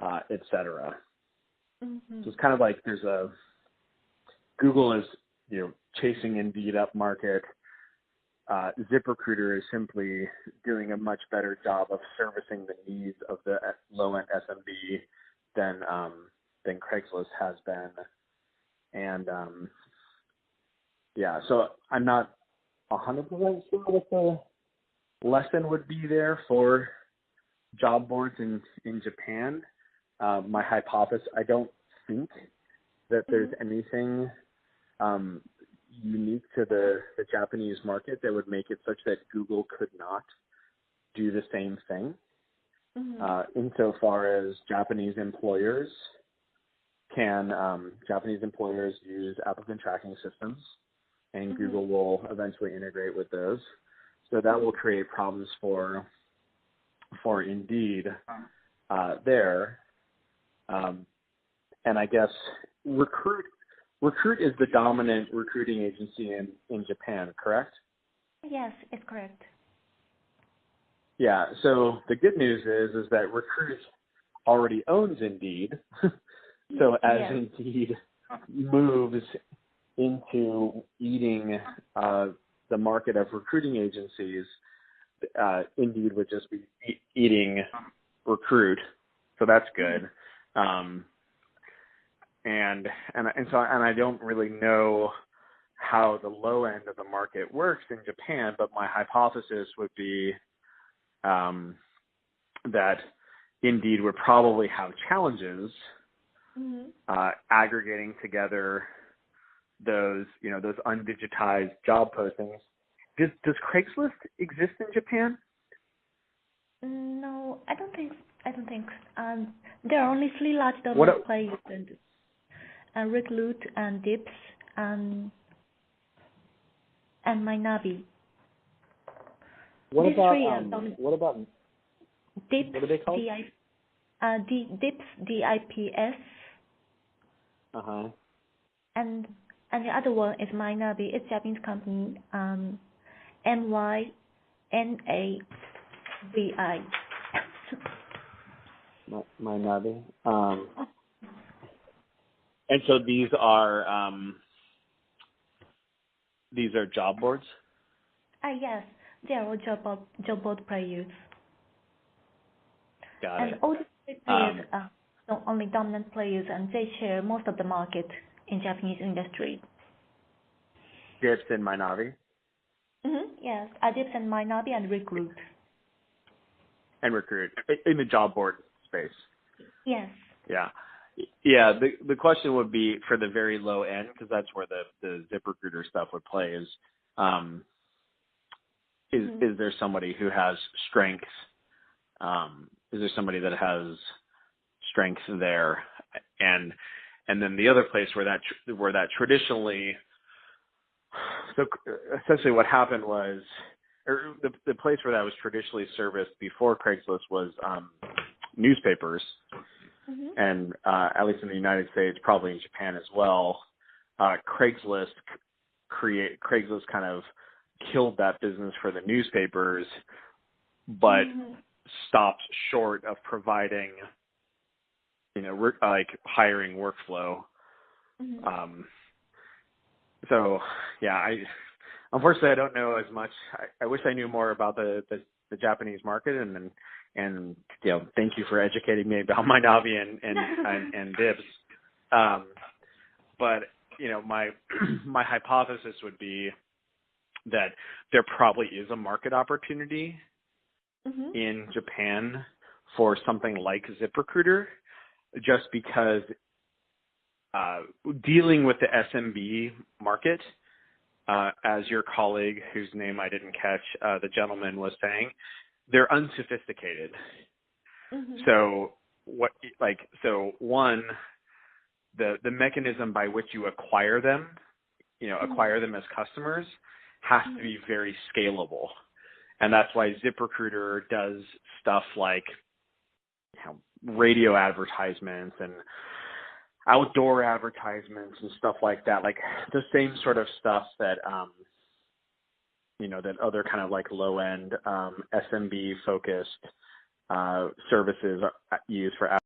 et cetera. Mm-hmm. So it's kind of like Google is, chasing Indeed up market. ZipRecruiter is simply doing a much better job of servicing the needs of the low-end SMB than Craigslist has been. And so I'm not 100% sure what the lesson would be there for job boards in Japan. My hypothesis, I don't think that there's anything unique to the Japanese market that would make it such that Google could not do the same thing. Insofar as Japanese employers use applicant tracking systems, and Google will eventually integrate with those. So that will create problems for Indeed there. And I guess Recruit is the dominant recruiting agency in Japan, correct? Yes, it's correct. Yeah, so the good news is that Recruit already owns Indeed. So as Indeed moves into eating the market of recruiting agencies, Indeed would just be eating Recruit. So that's good. And I don't really know how the low end of the market works in Japan, but my hypothesis would be that Indeed would probably have challenges aggregating together those undigitized job postings. Does Craigslist exist in Japan? No, I don't think. There are only 3 large dominant players, and Recruit and Dips and Mynavi. What These about three are what about Dips? What are they called? Dips, DIPS. And the other one is Mynavi. It's a Japanese company. MYNAVI. Mynavi. And so these are job boards? Yes, they are all job board players. Got it. And all these players are not only dominant players, and they share most of the market in Japanese industry. Dips and Mynavi? Yes, Dips and Mynavi and Recruit. And Recruit in the job board space. Yes. Yeah. Yeah, the question would be for the very low end, because that's where the ZipRecruiter stuff would play, is there somebody who has strengths? Is there somebody that has strengths there? And then the other place where that traditionally, so essentially what happened was, or the place where that was traditionally serviced before Craigslist was newspapers. And at least in the United States, probably in Japan as well, Craigslist kind of killed that business for the newspapers, but stopped short of providing, like hiring workflow. So yeah, unfortunately I don't know as much. I wish I knew more about the Japanese market, and thank you for educating me about Mynavi and Dibs. But my hypothesis would be that there probably is a market opportunity in Japan for something like ZipRecruiter, just because dealing with the SMB market, as your colleague, whose name I didn't catch, the gentleman was saying, they're unsophisticated. So one, the mechanism by which you acquire them, acquire them as customers, has to be very scalable. And that's why ZipRecruiter does stuff like radio advertisements and outdoor advertisements and stuff like that, like the same sort of stuff that that other kind of like low end SMB focused services use for